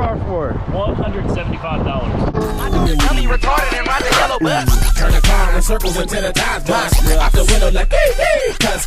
car for? $175. I do the dummy retarded and ride the yellow bus. Turn the car in circles until the times bust. Out the window like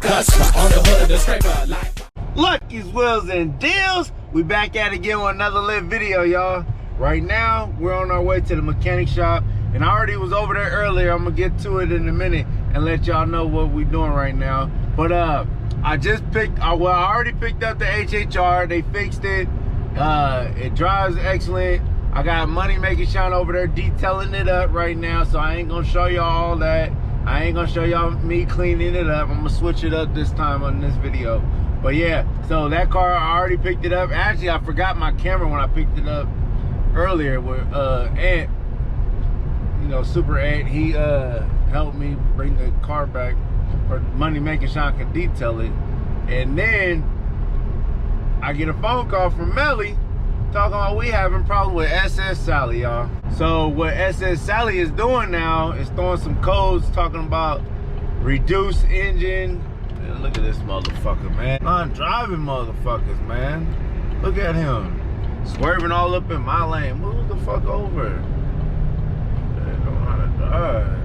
cuss. On the hood of the scraper like. Lucky's Wheels and Deals. We back at it again with another lit video, y'all. Right now, we're on our way to the mechanic shop. And I already was over there earlier. I'm gonna get to it in a minute and let y'all know what we're doing right now. But I just picked, I already picked up the HHR. They fixed it. It drives excellent. I got Money Making Shine over there detailing it up right now. So I ain't gonna show y'all all that. I ain't gonna show y'all me cleaning it up. I'm gonna switch it up this time on this video. But yeah, so that car, I already picked it up. Actually, I forgot my camera when I picked it up earlier with Ant, you know, Super Ant. He helped me bring the car back, or Money Making Shine could detail it. And then I get a phone call from Melly talking about we having problems with SS Sally, y'all. So what SS Sally is doing now is throwing some codes talking about reduced engine. Man, look at this motherfucker, man. Non-driving motherfuckers, man. Look at him. Swerving all up in my lane. Move the fuck over. They don't know how to drive.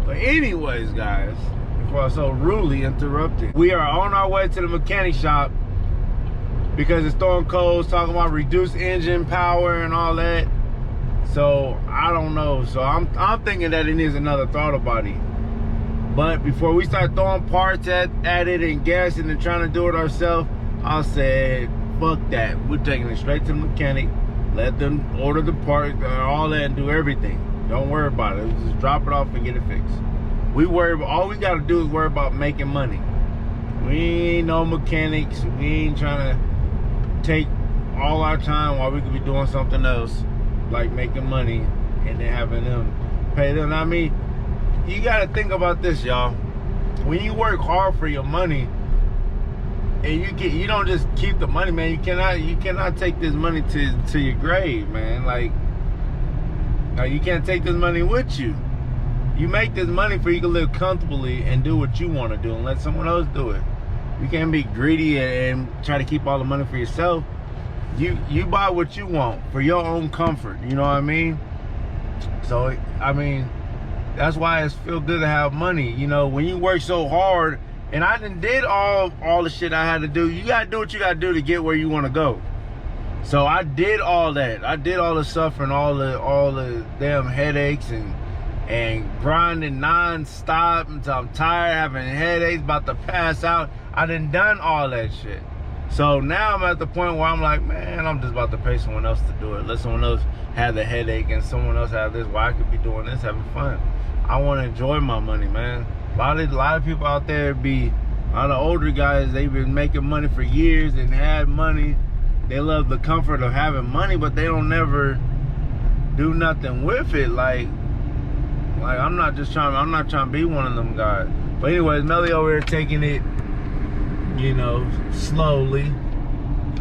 But anyways, guys, before I so rudely interrupted, we are on our way to the mechanic shop because it's throwing codes talking about reduced engine power and all that. So I don't know. So I'm thinking that it needs another throttle body. But before we start throwing parts at it and gassing and trying to do it ourselves, I said, fuck that. We're taking it straight to the mechanic. Let them order the parts, all that, and do everything. Don't worry about it. Just drop it off and get it fixed. All we gotta do is worry about making money. We ain't no mechanics. We ain't trying to take all our time while we could be doing something else, like making money and then having them pay them. I mean, you gotta think about this, y'all. When you work hard for your money, and you don't just keep the money, man. You cannot take this money to your grave, man. Like you can't take this money with you. You make this money for you to live comfortably and do what you want to do and let someone else do it. You can't be greedy and try to keep all the money for yourself. You buy what you want for your own comfort. You know what I mean? So I mean, that's why it's feel good to have money. You know, when you work so hard. And I did all the shit I had to do. You gotta do what you gotta do to get where you wanna go. So I did all that. I did all the suffering, all the damn headaches and grinding non-stop until I'm tired, having headaches, about to pass out. I done all that shit. So now I'm at the point where I'm like, man, I'm just about to pay someone else to do it. Let someone else have the headache and someone else have this. Why I could be doing this, having fun. I wanna enjoy my money, man. A lot of people out there a lot of older guys, they've been making money for years and had money. They love the comfort of having money, but they don't never do nothing with it. Like I'm not trying to be one of them guys. But anyways, Melly over here taking it, you know, slowly.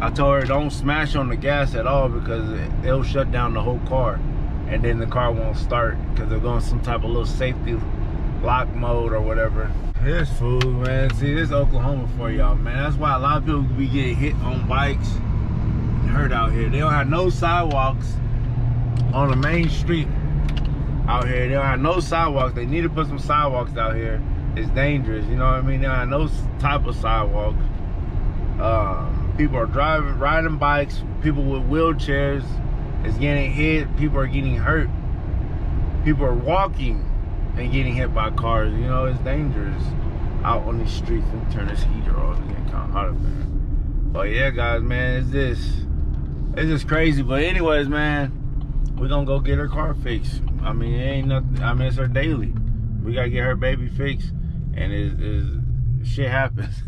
I told her don't smash on the gas at all because it'll shut down the whole car. And then the car won't start because they're going some type of little safety lock mode or whatever. This food, man. See, this is Oklahoma for y'all, man. That's why a lot of people be getting hit on bikes and hurt out here. They don't have no sidewalks on the main street out here. They don't have no sidewalks. They need to put some sidewalks out here. It's dangerous, you know what I mean? They don't have no type of sidewalks. People are riding bikes. People with wheelchairs is getting hit. People are getting hurt. People are walking and getting hit by cars. You know, it's dangerous out on these streets. Let me turn this heater off. It's getting kind of hot up there. But yeah, guys, man, it's just crazy. But anyways, man, we're gonna go get her car fixed. I mean, it ain't nothing. I mean, it's her daily. We gotta get her baby fixed, and shit happens.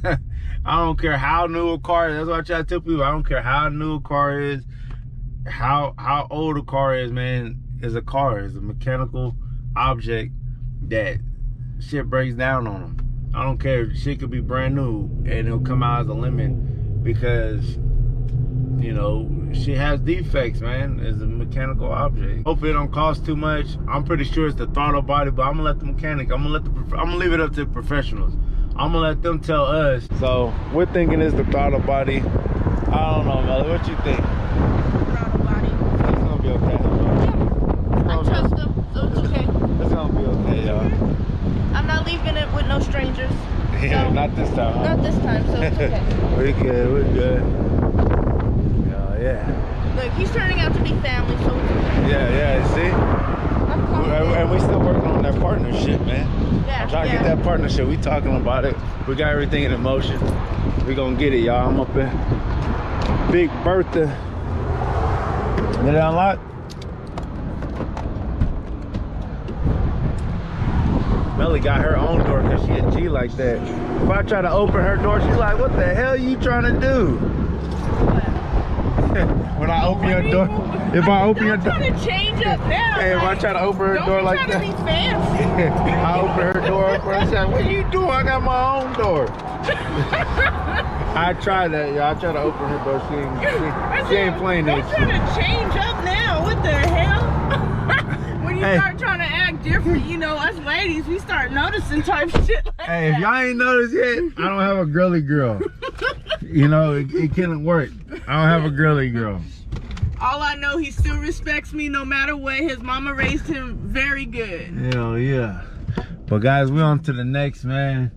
I don't care how new a car is. That's what I try to tell people. I don't care how new a car is, how old a car is, man. It's a car. It's a mechanical object that shit breaks down on them. I don't care. Shit could be brand new and it'll come out as a lemon because, you know, shit has defects, man. It's a mechanical object. Hopefully it don't cost too much. I'm pretty sure it's the throttle body, but I'm gonna let the mechanic, I'm gonna leave it up to professionals. I'm gonna let them tell us. So we're thinking it's the throttle body. I don't know, Melly. What you think? Throttle body. It's gonna be okay. Yeah. I trust them, so it's okay. It's gonna be okay, y'all. I'm not leaving it with no strangers. Yeah, So, not this time. Huh? not this time, so it's okay. We're good. We're good. Oh yeah. Look, he's turning out to be family, so it's okay. Yeah. See. I'm confident. And we still working on that partnership, man. Yeah, I'm trying to get that partnership. We talking about it. We got everything in motion. We gonna get it, y'all. I'm up in Big Bertha. Did it unlock? Melly got her own door because she a G like that. If I try to open her door, she's like, what the hell you trying to do? When I open your door, if I open your door, I'm trying to change up now. hey, if I try to open her door like that, don't be trying to be fancy. I open her door for her. Said, what you doing? I got my own door. I tried that, y'all. I tried to open her door. She ain't playing Don't that try shit. to change up now. What the hell? When you start trying to act different, you know, us ladies, we start noticing type shit like Hey, if that. y'all ain't noticed yet, I don't have a girly girl. You know, it couldn't work. I don't have a girly girl. All I know, he still respects me no matter what. His mama raised him very good. Hell yeah. But guys, we on to the next, man.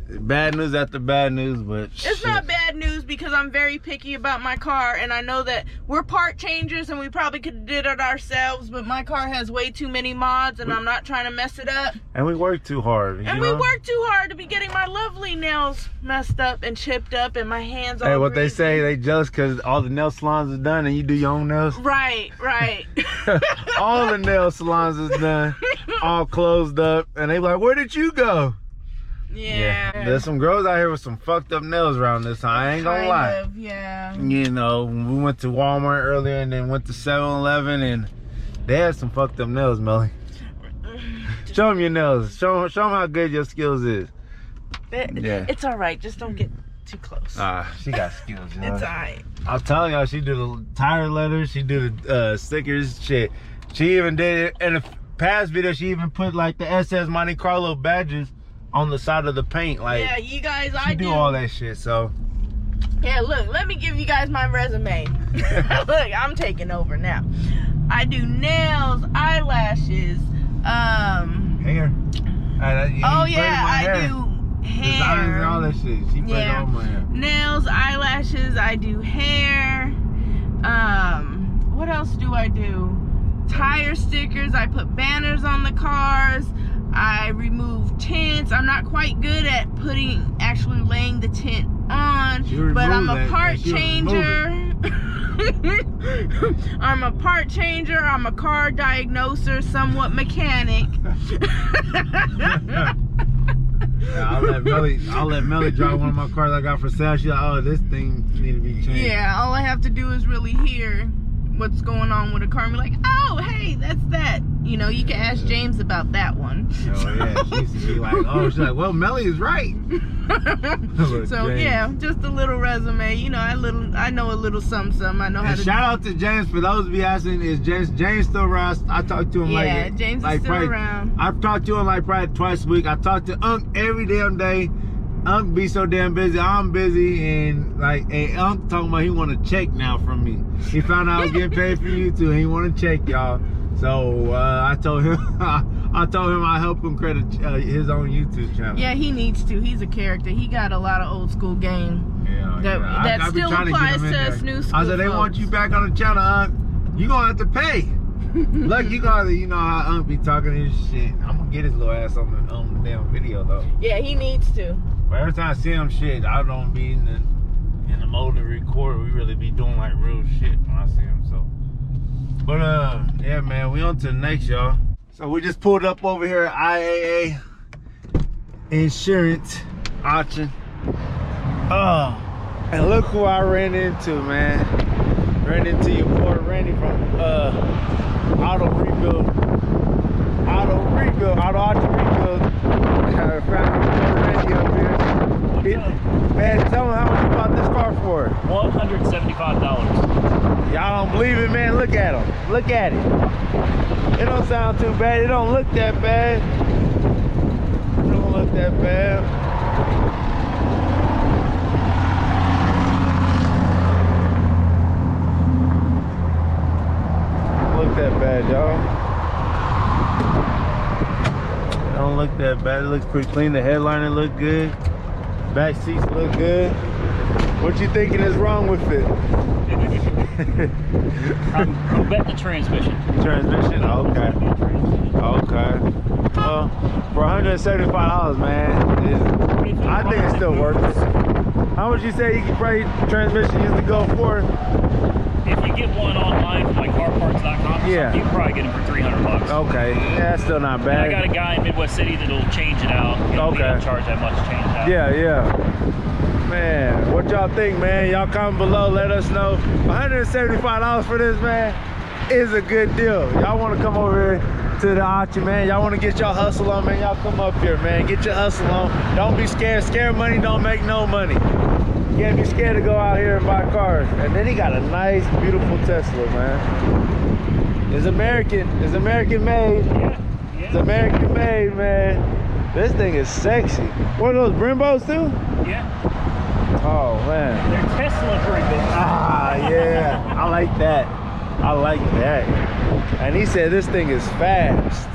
Bad news after bad news, but It's not bad news because I'm very picky about my car, and I know that we're part changers and we probably could have did it ourselves, but my car has way too many mods and I'm not trying to mess it up. And we work too hard. And we work too hard to be getting my lovely nails messed up and chipped up and my hands all Hey, what they greasy. say, they jealous because all the nail salons is done and you do your own nails. Right. All the nail salons is done, all closed up, and they like, where did you go? Yeah. There's some girls out here with some fucked up nails around this time. I ain't gonna lie. Yeah. You know, we went to Walmart earlier and then went to 7-Eleven and they had some fucked up nails, Melly. Show them your nails. Show them how good your skills is. Yeah. It's all right. Just don't get too close. She got skills, you know? It's all right. I'm telling y'all, she do the tire letters, she do the stickers, shit. She even did it in the past video. She even put like the SS Monte Carlo badges on the side of the paint. Like, yeah, you guys, I do all that shit. So yeah, look, let me give you guys my resume. Look, I'm taking over now. I do nails, eyelashes, hair. oh yeah, I do hair. Designs and all that shit. She put all my hair. Nails, eyelashes, I do hair. What else do I do? Tire stickers, I put banners on the cars. I remove tints. I'm not quite good at actually laying the tint on, but I'm a part changer. I'm a part changer. I'm a car diagnoser, somewhat mechanic. Yeah, I'll let Melly drive one of my cars I got for sale. She's like, oh, this thing need to be changed. Yeah, all I have to do is really hear what's going on with a car and be like, oh, hey, that's that. You know, you can ask James about that one. Oh yeah, she used to be like, oh, she's like, well, Melly is right. So James. yeah, just a little resume. You know, I know a little something. I know how And to. shout out to James. For those be asking, is James still around? I talked to him Yeah, James is still around. I've talked to him like probably twice a week. I talk to Unc every damn day. Unc be so damn busy. I'm busy, and like, Unc talking about he want a check now from me. He found out I was getting paid for YouTube, and he want a check, y'all. So I told him, I help him credit his own YouTube channel. Yeah, he needs to. He's a character. He got a lot of old school game. Yeah, That I be still trying to get applies him in to there. us new school I said, they want folks. you back on the channel, Unc. You gonna have to pay. Look, you know how Unc be talking his shit. I'm gonna get his little ass on the damn video though. Yeah, he needs to. But every time I see him, shit, I don't be in the mode to record. We really be doing like real shit when I see him. So, but yeah, man, we on to the next, y'all. So we just pulled up over here at IAA Insurance Auction. Oh, and look who I ran into, man. Ran into your boy Randy from Auto Auction Rebuild. Randy up here. Man, tell him how much you bought this car for. $175. Y'all don't believe it, man. Look at him. Look at it. It don't sound too bad. It don't look that bad. It don't look that bad. bad, y'all. Don't look that bad. It looks pretty clean. The headliner look good. Back seats look good. What you thinking is wrong with it? I'm betting the transmission. Transmission? Okay. Okay. Well, for $175, man, I think it's still worth it. How much you say you can probably transmission used to go for? If you get one online from like carparts.com, yeah, you can probably get them for $300. Okay, yeah, that's still not bad. And I got a guy in Midwest City that'll change it out. He don't charge that much to change it out. Yeah, yeah. Man, what y'all think, man? Y'all comment below, let us know. $175 for this, man, is a good deal. Y'all want to come over here to the auction, man? Y'all want to get y'all hustle on, man? Y'all come up here, man. Get your hustle on. Don't be scared. Scared money don't make no money. You can't be scared to go out here and buy cars. And then he got a nice, beautiful Tesla, man. It's American. It's American made. Yeah. It's American made, man. This thing is sexy. What are those Brimbos too? Yeah. Oh man. They're Tesla Brimbos. Ah, yeah. I like that. I like that. And he said this thing is fast,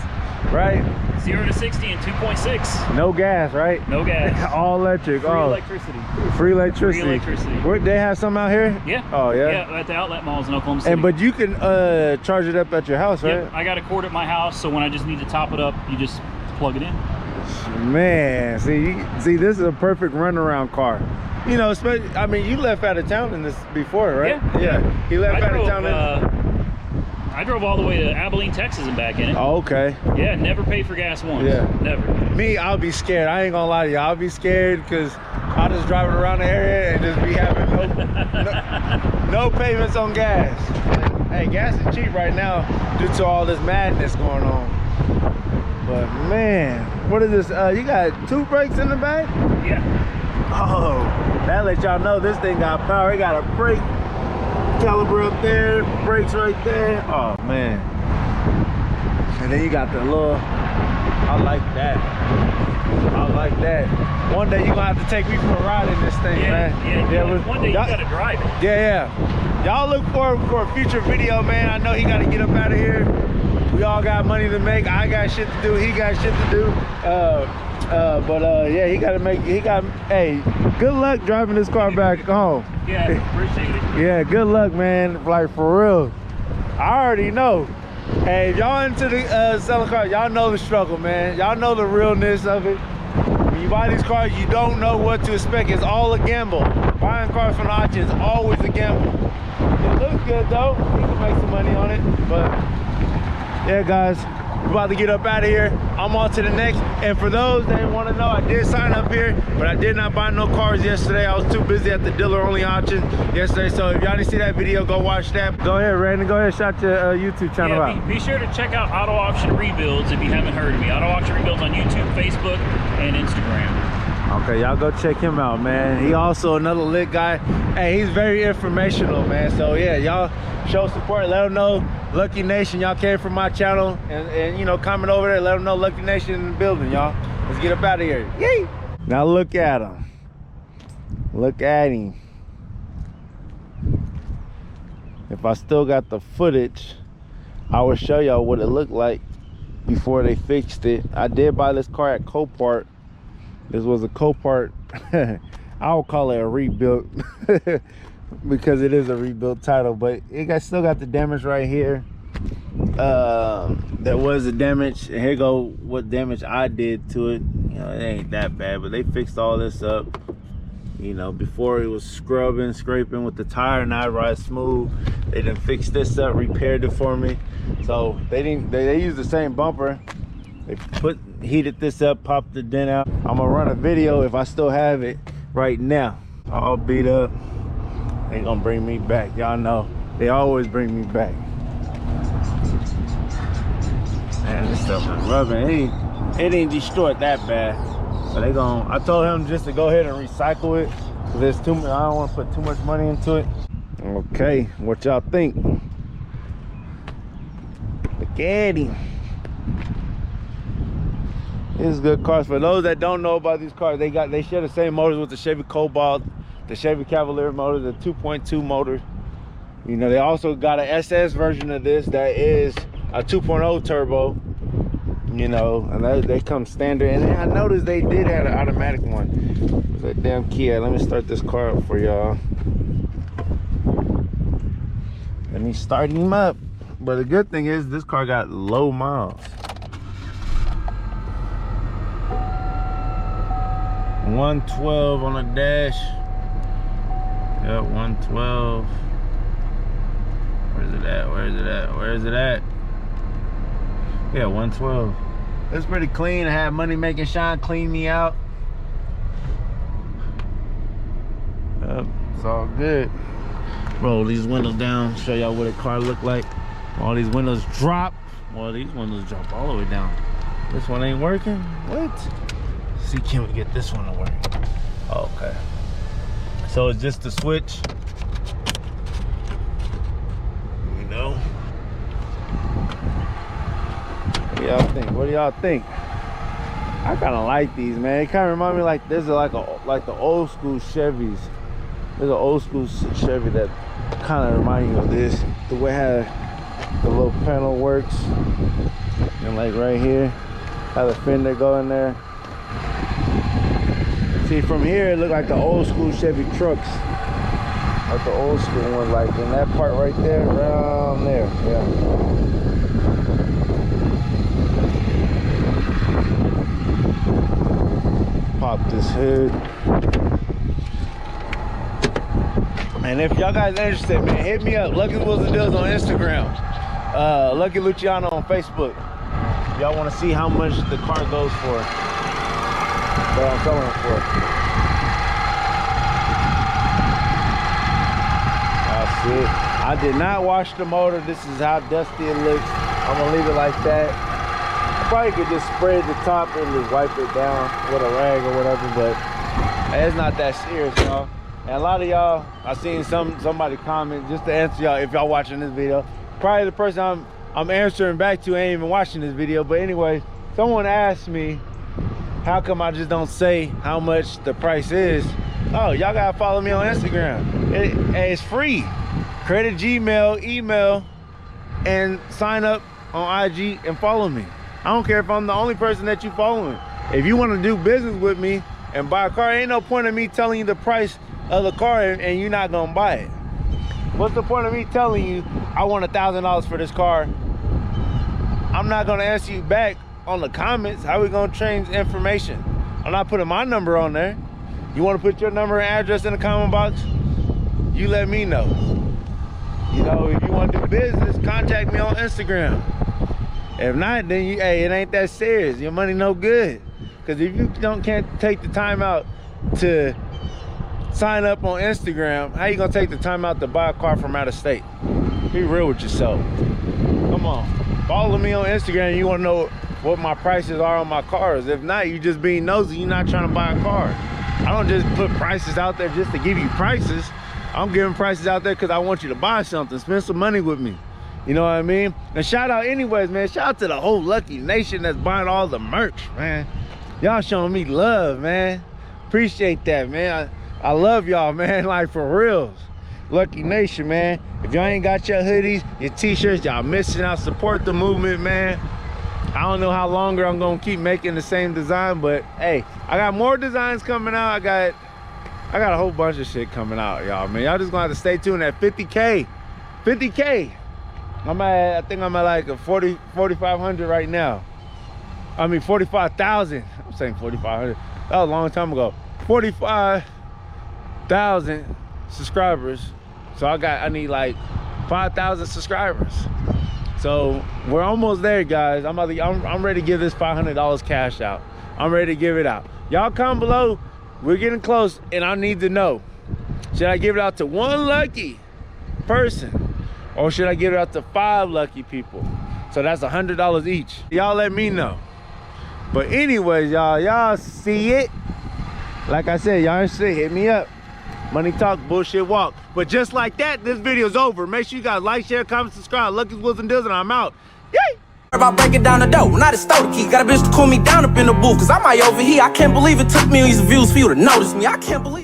right? 0 to 60 in 2.6. No gas, right? No gas. All electric. Free electricity. Free electricity. Free electricity. Where, they have some out here? Yeah. Oh yeah. Yeah, at the outlet malls in Oklahoma City. And but you can charge it up at your house, right? Yep. I got a cord at my house, so when I just need to top it up, you just plug it in. Man, see, this is a perfect runaround car. You know, especially, I mean, you left out of town in this before, right? Yeah. He left out of town. I drove all the way to Abilene, Texas and back in it. Oh, okay. Yeah, never paid for gas once. Yeah. Never. Me, I'll be scared. I ain't gonna lie to you. I'll be scared because I'll just driving around the area and just be having no payments on gas. And, hey, gas is cheap right now due to all this madness going on. But man, what is this? You got 2 brakes in the back? Yeah. Oh, that let y'all know this thing got power. It got a brake caliber up there, brakes right there. Oh man. And then you got the little, I like that. I like that. One day you're gonna have to take me for a ride in this thing, man. Yeah, one day you gotta drive it. Yeah. Y'all look forward for a future video, man. I know he gotta get up out of here. We all got money to make. I got shit to do. He got shit to do. Yeah, he got, hey, good luck driving this car back home. Yeah, appreciate it. Yeah, good luck, man. Like, for real. I already know. Hey, if y'all into the selling cars, y'all know the struggle, man. Y'all know the realness of it. When you buy these cars, you don't know what to expect. It's all a gamble. Buying cars from the auction is always a gamble. It looks good, though. You can make some money on it, but yeah, guys, we're about to get up out of here. I'm on to the next. And for those that want to know, I did sign up here, but I did not buy no cars yesterday. I was too busy at the dealer only auction yesterday. So if y'all didn't see that video, go watch that. Go ahead, Randy. Go ahead, shout your YouTube channel out. Be sure to check out Auto Auction Rebuilds if you haven't heard of me. Auto Auction Rebuilds on YouTube, Facebook, and Instagram. Okay, y'all go check him out, man. He also another lit guy. Hey, he's very informational, man. So yeah, y'all show support. Let him know Lucky Nation, y'all came from my channel, and you know, comment over there. Let him know Lucky Nation in the building, y'all. Let's get up out of here. Yay! Now look at him. Look at him. If I still got the footage, I will show y'all what it looked like before they fixed it. I did buy this car at Copart. This was a Copart. I would call it a rebuilt because it is a rebuilt title, but it still got the damage right here. There was a damage, and here go what damage I did to it. You know, it ain't that bad, but they fixed all this up. You know, before it was scrubbing, scraping with the tire, now it rides smooth. They done fixed this up, repaired it for me. So they used the same bumper. They heated this up, popped the dent out. I'm gonna run a video if I still have it right now. All beat up. They gonna bring me back. Y'all know they always bring me back. Man, this stuff is rubbing. It ain't destroyed that bad. But they gon', I told him just to go ahead and recycle it. Cause there's too much, I don't want to put too much money into it. Okay, what y'all think? Look at him. These good cars. For those that don't know about these cars, they share the same motors with the Chevy Cobalt, the Chevy Cavalier motor, the 2.2 motor. You know, they also got an SS version of this that is a 2.0 turbo, you know, and they come standard. And then I noticed they did have an automatic one. Where's that damn key at? Let me start this car up for y'all. Let me start him up. But the good thing is this car got low miles. 112 on the dash. Yep, 112. Where's it at? Where's it at? Where's it at? Yeah, 112. It's pretty clean. I had Money Making Shine clean me out. Yep, it's all good. Roll these windows down, show y'all what a car look like. All these windows drop. Well, these windows drop all the way down. This one ain't working. What? See, can we get this one to work? Oh, okay. So it's just the switch. You know. What do y'all think? What do y'all think? I kind of like these, man. It kind of remind me like this is like the old school Chevys. There's an old school Chevy that kind of remind you of this. The way how the little panel works, and like right here, how the fender go in there. See, from here it look like the old school Chevy trucks, like the old school one, like in that part right there, around there. Yeah. Pop this hood. And if y'all guys interested, man, hit me up. Lucky Wheels and Deals on Instagram. Lucky Luciano on Facebook. Y'all want to see how much the car goes for, that I'm selling it for. That's it. I did not wash the motor. This is how dusty it looks. I'm gonna leave it like that. I probably could just spray the top and just wipe it down with a rag or whatever, but it's not that serious, y'all. And a lot of y'all, I seen somebody comment, just to answer y'all, if y'all watching this video, probably the person I'm answering back to ain't even watching this video. But anyway, someone asked me, how come I just don't say how much the price is? Oh, y'all gotta follow me on Instagram. It's free. Create a Gmail, email, and sign up on IG and follow me. I don't care if I'm the only person that you following. If you want to do business with me and buy a car, ain't no point in me telling you the price of the car and you're not gonna buy it. What's the point of me telling you I want $1,000 for this car? I'm not gonna answer you back on the comments. How we gonna change information? I'm not putting my number on there. You want to put your number and address in the comment box? You let me know. You know, if you want to do business, contact me on Instagram. If not, then hey, it ain't that serious. Your money no good. Because if you can't take the time out to sign up on Instagram, how you gonna take the time out to buy a car from out of state? Be real with yourself. Come on, follow me on Instagram and you wanna know what my prices are on my cars. If not, you just being nosy, you're not trying to buy a car. I don't just put prices out there just to give you prices. I'm giving prices out there because I want you to buy something, spend some money with me. You know what I mean? And shout out anyways, man, shout out to the whole Lucky Nation that's buying all the merch, man. Y'all showing me love, man. Appreciate that, man. I love y'all, man, like for reals. Lucky Nation, man. If y'all ain't got your hoodies, your t-shirts, y'all missing out. Support the movement, man. I don't know how longer I'm gonna keep making the same design, but hey, I got more designs coming out. I got a whole bunch of shit coming out, y'all, man. Y'all just gonna have to stay tuned at 50K. 50K. I think I'm at like a 4,500 right now. I mean 45,000. I'm saying 4,500. That was a long time ago. 45,000 subscribers. So I need like 5,000 subscribers. So we're almost there, guys. I'm ready to give this $500 cash out. I'm ready to give it out. Y'all comment below. We're getting close, and I need to know, should I give it out to one lucky person, or should I give it out to 5 lucky people? So that's $100 each. Y'all let me know. But anyways, y'all see it. Like I said, y'all see, hit me up. Money talk, bullshit walk. But just like that, this video's over. Make sure you guys like, share, comment, subscribe. Lucky Wheels and Deals, and I'm out. Yay! About breaking down the dough, not a stole the key. Got a bitch to cool me down up in the booth, cause I might overheat. I can't believe it took millions of views for you to notice me. I can't believe